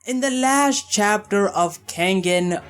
In the last chapter of Kengan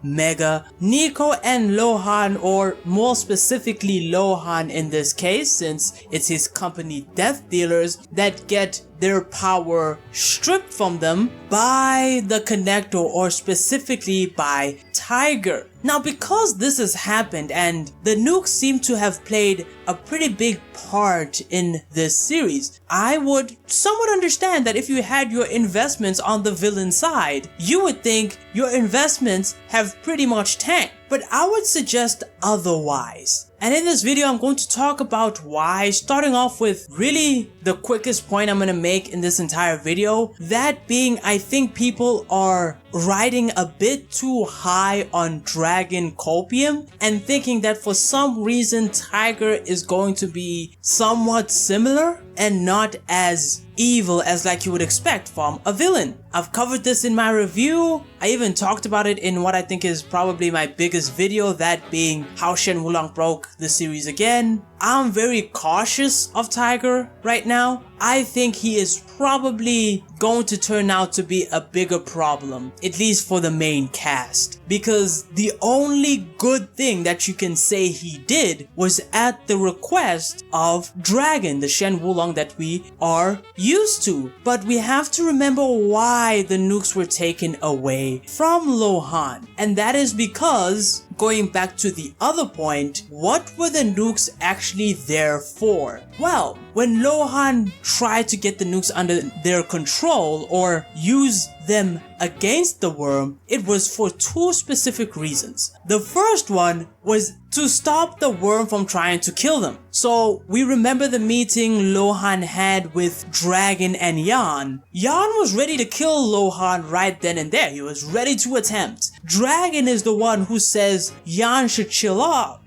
Manga, Niko and Lohan, or more specifically Lohan in this case since it's his company Death Dealers that get their power stripped from them by the Connector, or specifically by Tiger. Now because this has happened and the nukes seem to have played a pretty big part in this series, I would somewhat understand that if you had your investments on the villain side, you would think your investments have pretty much tanked. But I would suggest otherwise. And in this video, I'm going to talk about why, starting off with really the quickest point I'm going to make in this entire video. That being, I think people are riding a bit too high on Dragon Copium and thinking that for some reason Tiger is going to be somewhat similar and not as evil as like you would expect from a villain. I've covered this in my review. I even talked about it in what I think is probably my biggest video, that being how Shen Wulong broke the series again. I'm very cautious of Tiger right now. I think he is probably going to turn out to be a bigger problem, at least for the main cast, because the only good thing that you can say he did was at the request of Dragon, the Shen Wulong that we are used to. But we have to remember why the nukes were taken away from Lohan, and that is because, going back to the other point, what were the nukes actually there for? Well, when Lohan tried to get the nukes under their control or use them against the worm, it was for two specific reasons. The first one was to stop the worm from trying to kill them. So we remember the meeting Lohan had with Dragon and Yan. Yan was ready to kill Lohan right then and there. He was ready to attempt. Dragon is the one who says Yan should chill out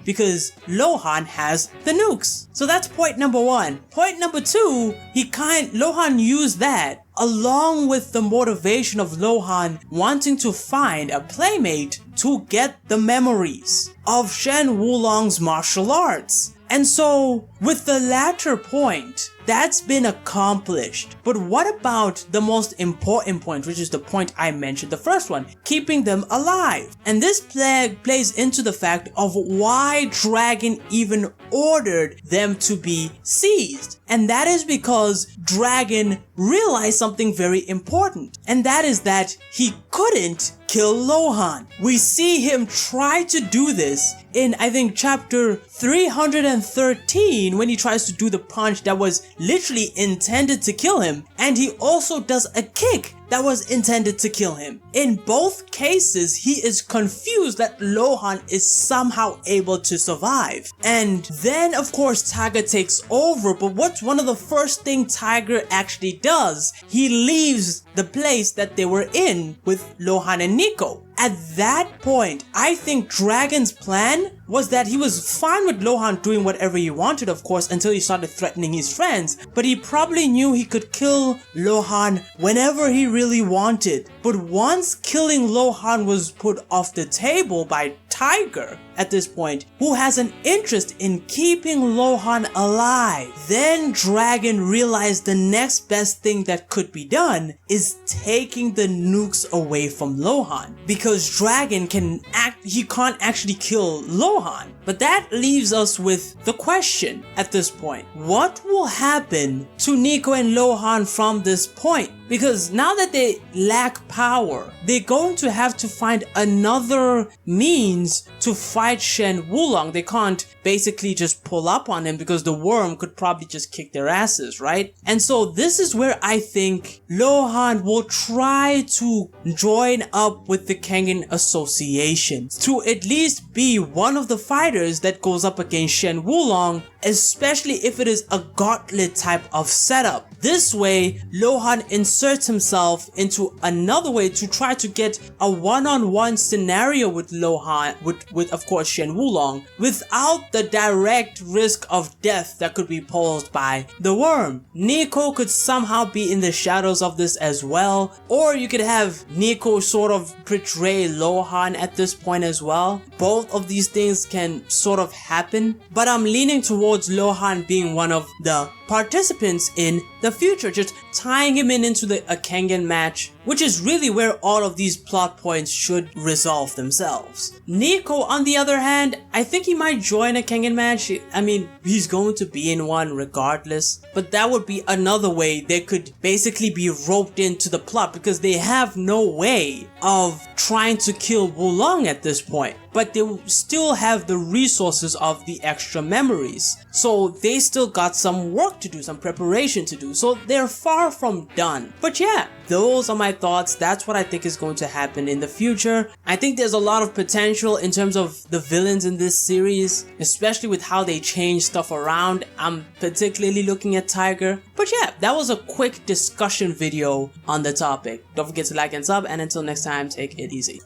because Lohan has the nukes. So that's point number one. Point number two, Lohan used that along with the motivation of Lohan wanting to find a playmate to get the memories of Shen Wulong's martial arts. And so, with the latter point, that's been accomplished. But what about the most important point, which is the point I mentioned, the first one, keeping them alive? And this plays into the fact of why Dragon even ordered them to be seized. And that is because Dragon realized something very important, and that is that he couldn't kill Lohan. We see him try to do this in, I think, chapter 313 when he tries to do the punch that was literally intended to kill him, and he also does a kick that was intended to kill him. In both cases, he is confused that Lohan is somehow able to survive. And then, of course, Tiger takes over, but what's one of the first things Tiger actually does? He leaves the place that they were in with Lohan and Niko. At that point, I think Dragon's plan was that he was fine with Lohan doing whatever he wanted, of course, until he started threatening his friends, but he probably knew he could kill Lohan whenever he really wanted. But once killing Lohan was put off the table by Tiger at this point, who has an interest in keeping Lohan alive, then Dragon realized the next best thing that could be done is taking the nukes away from Lohan, because Dragon can't actually kill Lohan. But that leaves us with the question at this point: what will happen to Niko and Lohan from this point? Because now that they lack power, they're going to have to find another means to fight Shen Wulong. They can't basically just pull up on him because the worm could probably just kick their asses, right? And so this is where I think Lohan will try to join up with the Kengan Association to at least be one of the fighters that goes up against Shen Wulong, especially if it is a gauntlet type of setup. This way, Lohan inserts himself into another way to try to get a one-on-one scenario with Lohan, with of course Shen Wulong, without the direct risk of death that could be posed by the worm. Niko could somehow be in the shadows of this as well, or you could have Niko sort of portray Lohan at this point as well. Both of these things can sort of happen, but I'm leaning towards Lohan being one of the participants in the future, just tying him into a Kengan match, which is really where all of these plot points should resolve themselves. Niko, on the other hand, I think he might join a Kengan match. I mean, he's going to be in one regardless, but that would be another way they could basically be roped into the plot, because they have no way of trying to kill Wulong at this point, but they still have the resources of the extra memories, so they still got some work to do, some preparation to do, so they're far from done. But yeah, those are my thoughts. That's what I think is going to happen in the future. I think there's a lot of potential in terms of the villains in this series, especially with how they change stuff around. I'm particularly looking at Tiger. But yeah, that was a quick discussion video on the topic. Don't forget to like and sub, and until next time, take it easy.